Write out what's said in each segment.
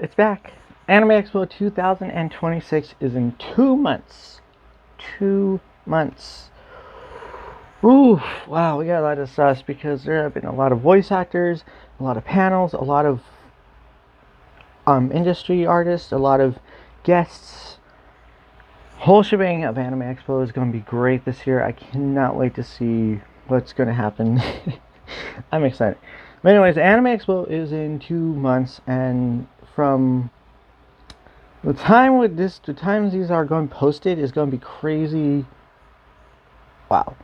It's back. Anime Expo 2026 is in 2 months. 2 months. Ooh, wow, we got a lot of stuff because there have been a lot of voice actors, a lot of panels, a lot of industry artists, a lot of guests. Whole shebang of Anime Expo is going to be great this year. I cannot wait to see what's going to happen. I'm excited. But anyways, Anime Expo is in 2 months, and from the times these are going posted is going to be crazy. Wow.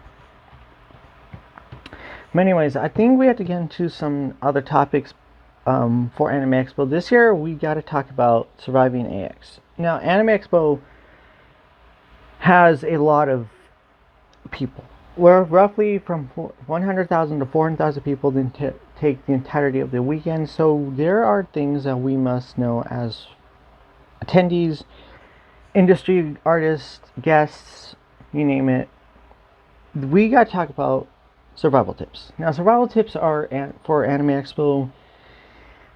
But anyways, I think we have to get into some other topics for Anime Expo. This year, we got to talk about surviving AX. Now, Anime Expo has a lot of people. We're roughly from 100,000 to 400,000 people then take the entirety of the weekend. So there are things that we must know as attendees, industry artists, guests, you name it. We got to talk about survival tips. Now, survival tips are for Anime Expo.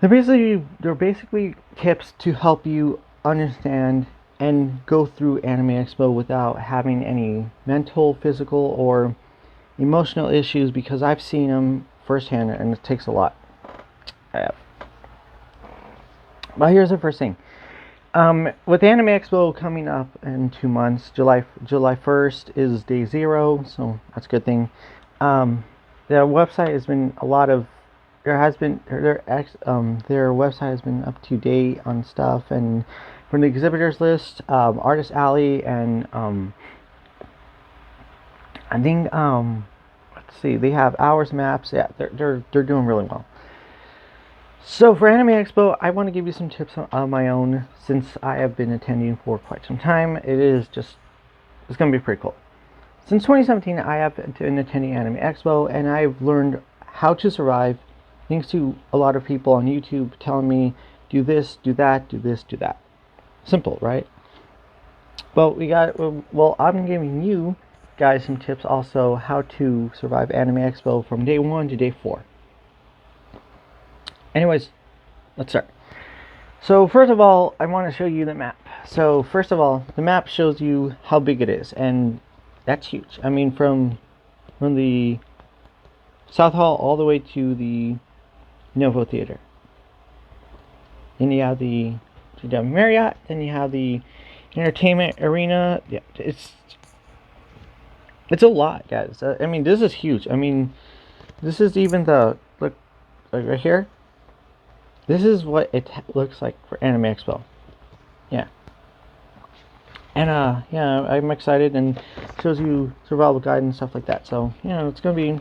They're basically tips to help you understand and go through Anime Expo without having any mental, physical, or emotional issues, because I've seen them firsthand and it takes a lot. I have. But here's the first thing. With Anime Expo coming up in 2 months, July 1st is day 0, so that's a good thing. Their website has been their website has been up to date on stuff, and from the exhibitors list, Artist Alley, and I think let's see, they have hours maps. Yeah, they're doing really well. So for Anime Expo, I want to give you some tips on my own, since I have been attending for quite some time. It's going to be pretty cool. Since 2017, I have been attending Anime Expo, and I've learned how to survive thanks to a lot of people on YouTube telling me, do this, do that, do this, do that. Simple, right? Well, I'm giving you guys some tips also how to survive Anime Expo from day 1 to day 4. Anyways, let's start. So first of all, I want to show you the map. So first of all, the map shows you how big it is, and that's huge. I mean, from the South Hall all the way to the Novo Theater. Then you have the Marriott. Then you have the Entertainment Arena. Yeah, it's a lot, guys. I mean, this is huge. I mean, this is even look right here. This is what it looks like for Anime Expo. Yeah. And yeah, I'm excited, and shows you survival guide and stuff like that. So, it's gonna be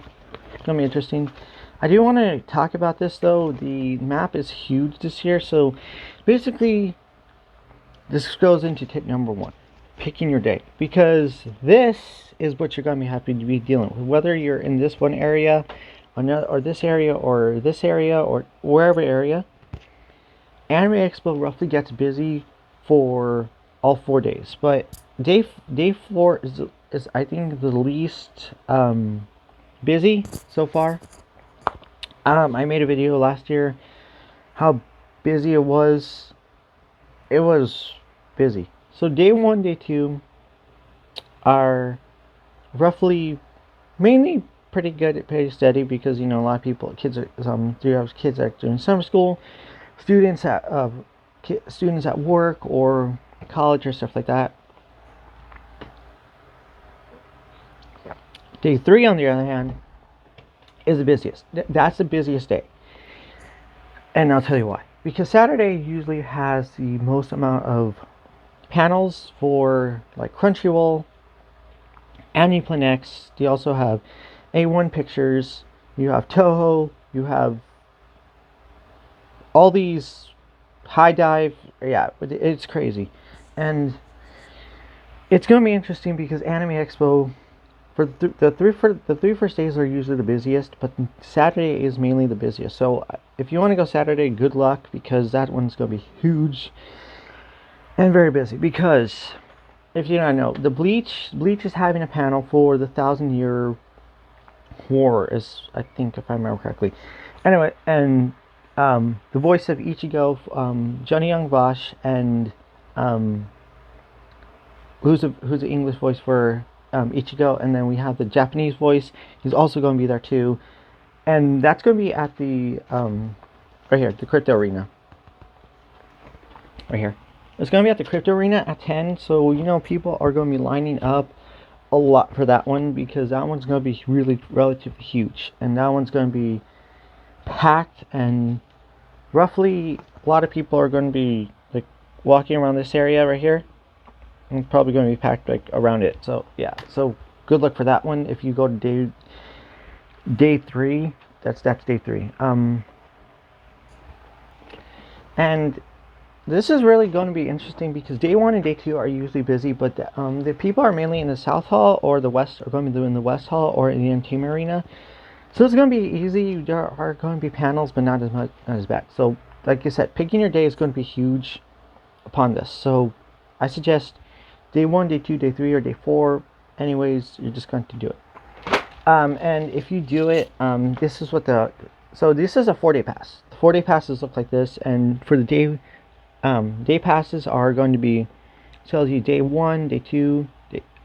interesting. I do want to talk about this though. The map is huge this year, so basically this goes into tip number 1, picking your day, because this is what you're going to be having to be dealing with, whether you're in this one area, or this area, or this area, or wherever area. Anime Expo roughly gets busy for all 4 days, but day 4 is I think the least busy so far. I made a video last year how busy it was. It was busy. So day 1, day 2 are roughly mainly pretty good, pretty steady, because a lot of people, kids are kids are doing summer school, students at work or college or stuff like that. Day 3, on the other hand, is the busiest. That's the busiest day, and I'll tell you why. Because Saturday usually has the most amount of panels for like Crunchyroll, Aniplex. They also have A1 Pictures. You have Toho. You have all these High Dive. Yeah, it's crazy, and it's gonna be interesting because Anime Expo, for the three first days are usually the busiest, but Saturday is mainly the busiest. So if you want to go Saturday, good luck, because that one's going to be huge and very busy. Because if you don't know, the Bleach is having a panel for the 1,000-Year War, is, I think, if I remember correctly. Anyway, and the voice of Ichigo, Johnny Young Bosch, and who's the English voice for Ichigo, and then we have the Japanese voice. He's also going to be there too, and that's going to be at the right here, the Crypto Arena. Right here, it's going to be at the Crypto Arena at 10. So people are going to be lining up a lot for that one because that one's going to be really relatively huge, and that one's going to be packed, and roughly a lot of people are going to be like walking around this area right here. And probably going to be packed like around it. So yeah, so good luck for that one. If you go to day 3, that's day 3. And this is really going to be interesting because day 1 and day 2 are usually busy, but the people are mainly in the South Hall or the West, are going to be doing the West Hall or in the Entertainment Arena. So it's going to be easy. There are going to be panels, but not as bad. So like I said, picking your day is going to be huge upon this. So I suggest day 1, day 2, day 3, or day 4. Anyways, you're just going to do it. And if you do it, this is what so this is a 4-day pass. The 4-day passes look like this, and for the day passes are going to be, tells you day 1, day 2,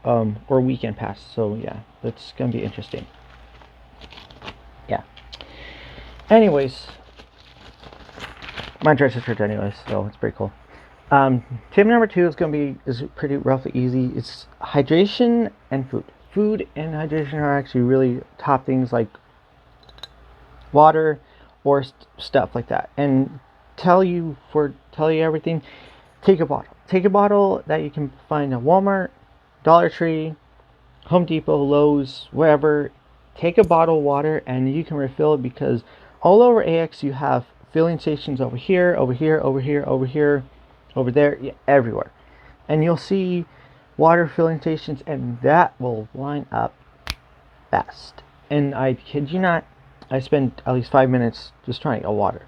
or weekend pass. So yeah, that's going to be interesting. Yeah. Anyways, my dress is shirt anyways, so it's pretty cool. Tip number 2 is pretty roughly easy. It's hydration and food. Food and hydration are actually really top things, like water or stuff like that. And tell you everything. Take a bottle. Take a bottle that you can find at Walmart, Dollar Tree, Home Depot, Lowe's, wherever. Take a bottle of water and you can refill it, because all over AX you have filling stations over here, over here, over here, over here, over there, yeah, everywhere. And you'll see water filling stations, and that will line up fast. And I kid you not, I spent at least 5 minutes just trying to get water.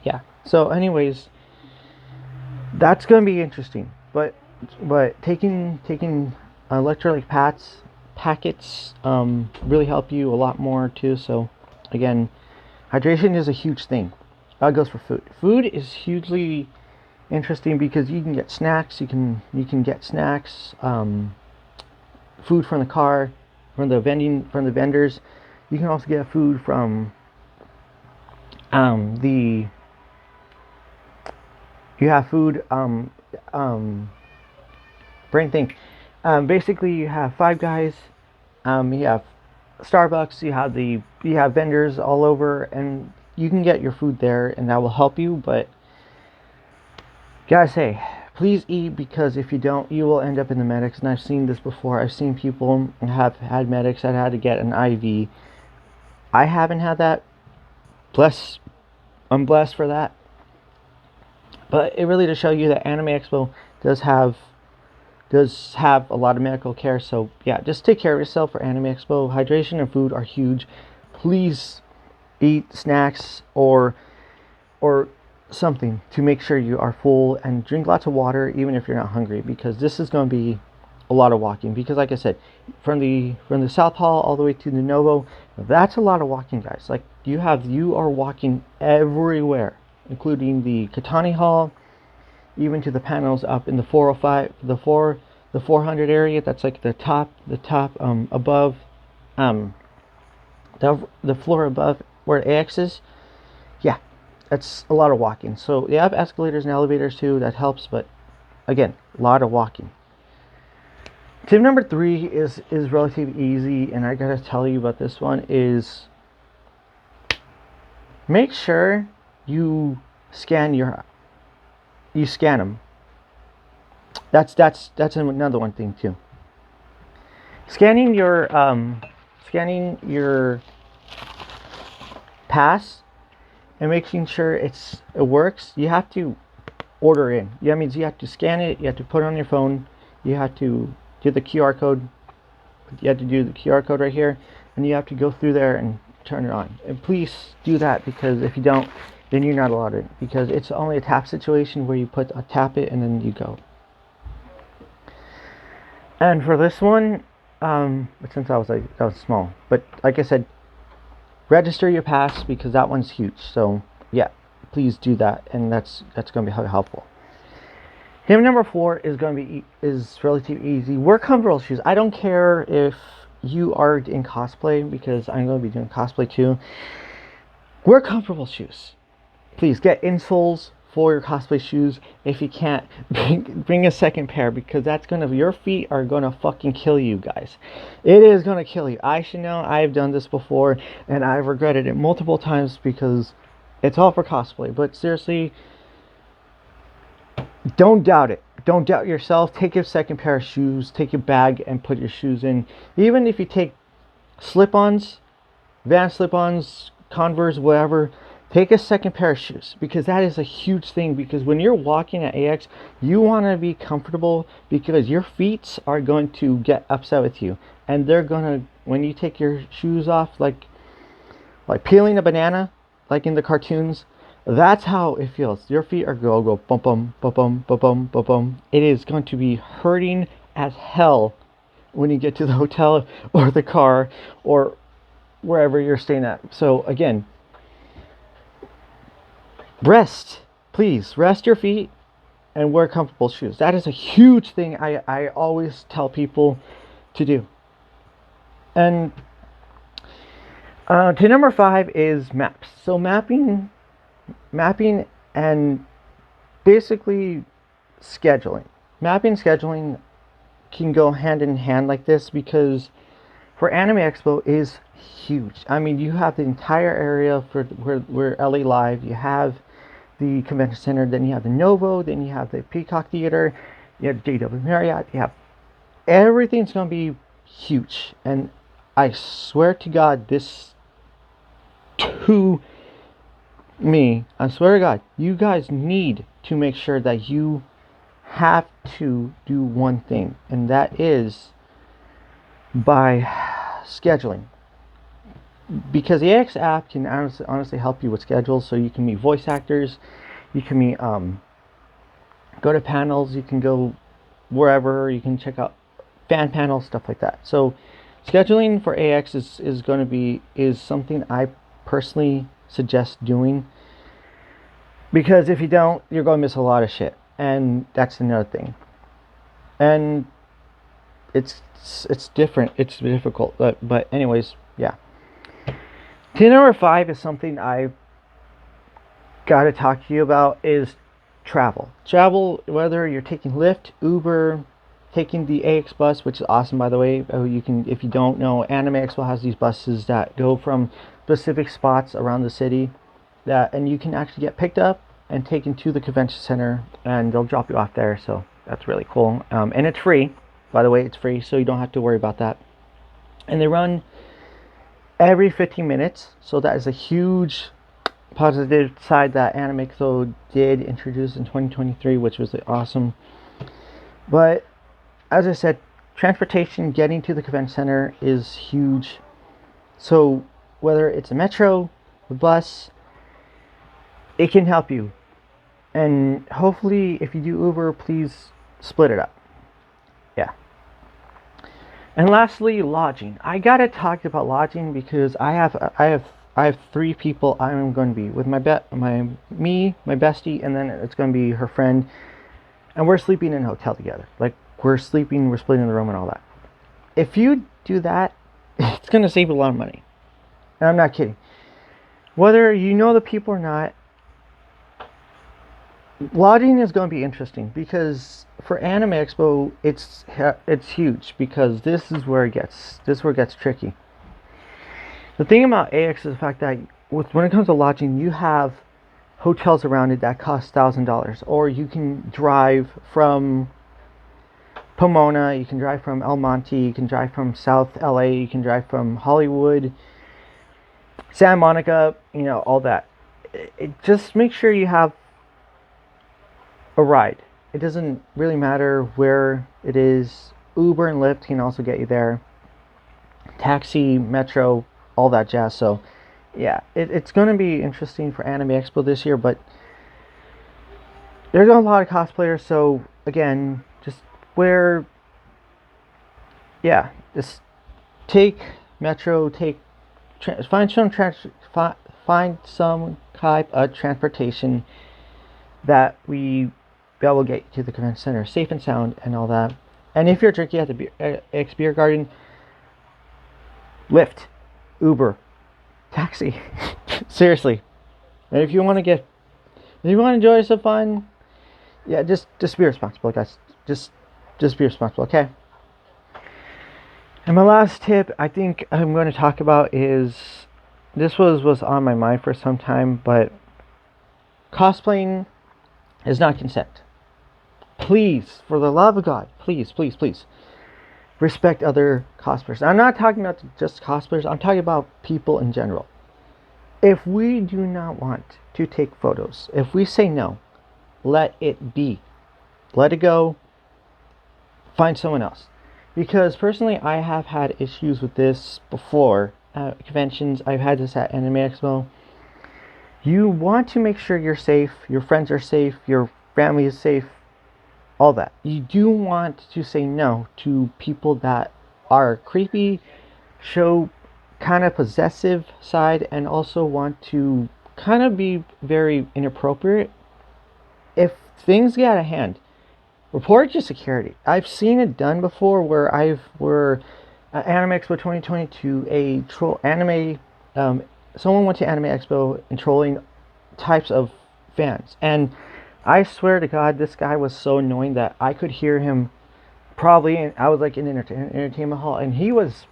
Yeah. So anyways, that's going to be interesting. But taking electrolyte packets really help you a lot more too. So again, hydration is a huge thing. That goes for food. Food is hugely interesting because you can get snacks. You can get snacks, food from the car, from the vendors. You can also get food from you have food brain thing. Basically, you have Five Guys. You have Starbucks. You have vendors all over, and you can get your food there, and that will help you. But gotta say, please eat, because if you don't, you will end up in the medics. And I've seen this before. I've seen people have had medics that had to get an IV. I haven't had that. I'm blessed for that. But it really does show you that Anime Expo does have a lot of medical care. So yeah, just take care of yourself for Anime Expo. Hydration and food are huge. Please eat snacks or something to make sure you are full, and drink lots of water even if you're not hungry, because this is going to be a lot of walking. Because like I said, from the South Hall all the way to the Novo, that's a lot of walking, guys. Like you are walking everywhere, including the Katani Hall, even to the panels up in the 405, the 400 area. That's like the top above, the floor above where AX is. Yeah, that's a lot of walking. So they have escalators and elevators too. That helps, but again, a lot of walking. Tip number 3 is relatively easy, and I gotta tell you about this one. Is make sure you scan them. That's another one thing too. Scanning your pass and making sure it works. You have to order in. Yeah, that means you have to scan it. You have to put it on your phone. You have to do the QR code. You have to do the QR code right here, and you have to go through there and turn it on. And please do that, because if you don't, then you're not allowed in, because it's only a tap situation where you tap it and then you go. And for this one, since I was small, but like I said, register your pass because that one's huge. So yeah, please do that, and that's going to be helpful. Tip number 4 is going to be relatively easy. Wear comfortable shoes. I don't care if you are in cosplay, because I'm going to be doing cosplay too. Wear comfortable shoes. Please get insoles for your cosplay shoes. If you can't, bring a second pair, because your feet are gonna fucking kill you guys. It is gonna kill you. I should know. I've done this before, and I've regretted it multiple times because it's all for cosplay. But seriously, don't doubt it. Don't doubt yourself. Take a second pair of shoes. Take your bag and put your shoes in. Even if you take slip-ons, Vans slip-ons, Converse, whatever, take a second pair of shoes, because that is a huge thing. Because when you're walking at AX, you want to be comfortable, because your feet are going to get upset with you, and they're gonna, when you take your shoes off, like peeling a banana, like in the cartoons, that's how it feels. Your feet are going to go bum bum bum bum bum bum bum bum. It is going to be hurting as hell when you get to the hotel or the car or wherever you're staying at. So again, please rest your feet and wear comfortable shoes. That is a huge thing I always tell people to do. And to number 5 is maps. So mapping and basically scheduling. Mapping and scheduling can go hand in hand like this, because for Anime Expo is huge. I mean, you have the entire area for where LA Live, you have the convention center, then you have the Novo, then you have the Peacock Theater, you have JW Marriott, you have everything's going to be huge. And I swear to God, I swear to God, you guys need to make sure that you have to do one thing, and that is by scheduling. Because the AX app can honestly help you with schedules, so you can meet voice actors, you can meet, go to panels, you can go wherever, you can check out fan panels, stuff like that. So scheduling for AX is something I personally suggest doing, because if you don't, you're going to miss a lot of shit, and that's another thing. And it's different, it's difficult, but anyways, yeah. Tip number 5 is something I gotta talk to you about, is travel. Whether you're taking Lyft, Uber, taking the AX bus, which is awesome, by the way. You can, if you don't know, Anime Expo has these buses that go from specific spots around the city, and you can actually get picked up and taken to the convention center, and they'll drop you off there. So that's really cool, and it's free, by the way. It's free, so you don't have to worry about that. And they run every 15 minutes, so that is a huge positive side that Anime Expo did introduce in 2023, which was awesome. But as I said, transportation, getting to the convention center is huge. So whether it's a metro, a bus, it can help you. And hopefully, if you do Uber, please split it up. Yeah. And lastly, lodging. I gotta talk about lodging, because I have 3 people I'm going to be with, my bestie, and then it's going to be her friend, and we're sleeping in a hotel together. Like, we're splitting the room and all that. If you do that, it's going to save a lot of money. And I'm not kidding. Whether you know the people or not, lodging is going to be interesting, because for Anime Expo, it's huge, because this is where it gets tricky. The thing about AX is the fact that when it comes to lodging, you have hotels around it that cost $1,000, or you can drive from Pomona, you can drive from El Monte, you can drive from South LA, you can drive from Hollywood, Santa Monica, all that. Just make sure you have a ride. It doesn't really matter where it is. Uber and Lyft can also get you there. Taxi, Metro, all that jazz. So yeah, it's going to be interesting for Anime Expo this year, but there's a lot of cosplayers. So again, just take Metro, take find some type of transportation that we will get you to the convention center safe and sound and all that. And if you're drinking at the beer garden, Lyft, Uber, taxi. Seriously. And if you want to enjoy some fun, yeah, just be responsible, guys. Just be responsible, okay? And my last tip I think I'm going to talk about is, this was on my mind for some time, but cosplaying is not consent. Please, for the love of God, please respect other cosplayers. I'm not talking about just cosplayers, I'm talking about people in general. If we do not want to take photos, if we say no, let it be. Let it go. Find someone else. Because personally, I have had issues with this before at conventions. I've had this at Anime Expo. You want to make sure you're safe, your friends are safe, your family is safe, all that. You do want to say no to people that are creepy, show kind of possessive side, and also want to kind of be very inappropriate. If things get out of hand, report to security. I've seen it done before where at Anime Expo 2022, someone went to Anime Expo and trolling types of fans, and I swear to God, this guy was so annoying that I could hear him probably, and I was like in an entertainment hall, and he was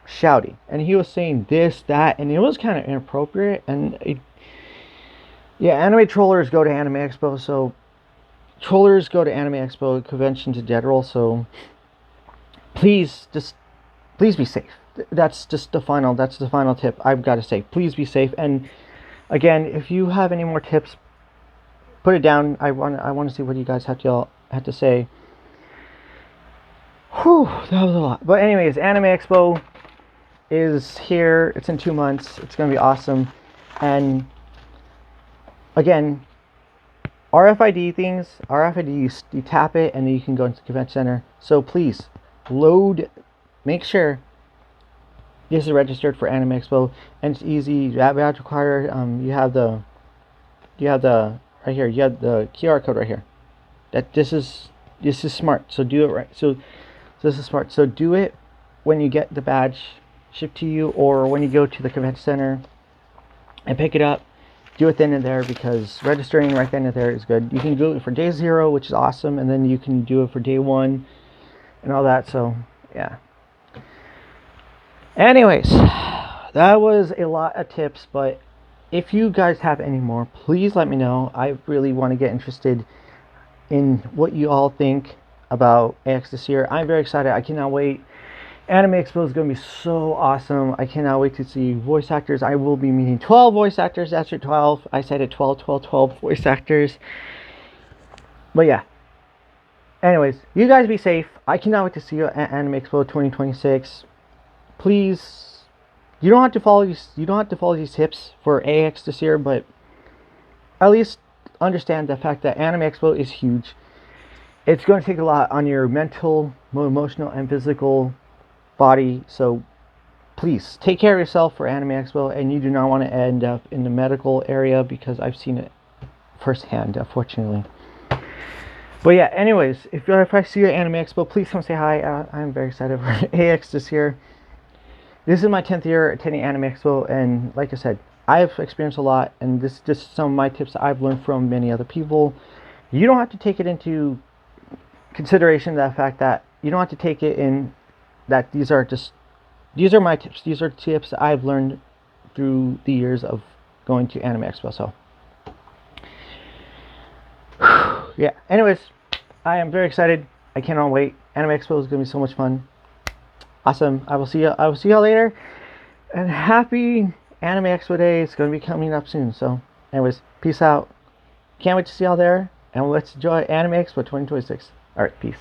shouting, and he was saying this, that, and it was kind of inappropriate. And anime trollers go to Anime Expo, so trollers go to Anime Expo conventions in general, so please be safe. That's the final tip I've got to say. Please be safe. And again, if you have any more tips, put it down. I want to see what you guys have to say. Whew, that was a lot. But anyways, Anime Expo is here. It's in 2 months. It's gonna be awesome. And again, RFID things. RFID, you tap it and then you can go into the convention center. So please make sure this is registered for Anime Expo, and it's easy. You have to require. You have the right here. You have the QR code right here. This is smart. So do it right. So this is smart. So do it when you get the badge shipped to you, or when you go to the convention center and pick it up. Do it then and there, because registering right then and there is good. You can do it for day 0, which is awesome, and then you can do it for day 1 and all that. So yeah. Anyways, that was a lot of tips, but if you guys have any more, please let me know. I really want to get interested in what you all think about AX this year. I'm very excited. I cannot wait. Anime Expo is going to be so awesome. I cannot wait to see voice actors. I will be meeting 12 voice actors. That's your 12. I said it, 12 voice actors. But yeah. Anyways, you guys be safe. I cannot wait to see you at Anime Expo 2026. Please, you don't have to follow these tips for AX this year, but at least understand the fact that Anime Expo is huge. It's going to take a lot on your mental, emotional, and physical body. So please take care of yourself for Anime Expo, and you do not want to end up in the medical area, because I've seen it firsthand, unfortunately. But yeah, anyways, if I see you at Anime Expo, please come say hi. I'm very excited for AX this year. This is my 10th year attending Anime Expo, and like I said, I've experienced a lot, and this is just some of my tips that I've learned from many other people. You don't have to take it into consideration, that fact that you don't have to take it in that these are my tips. These are tips that I've learned through the years of going to Anime Expo. So yeah, anyways, I am very excited. I cannot wait. Anime Expo is going to be so much fun. Awesome. I will see y'all later, and happy Anime Expo Day. It's going to be coming up soon. So anyways, peace out. Can't wait to see y'all there, and let's enjoy Anime Expo 2026. Alright, peace.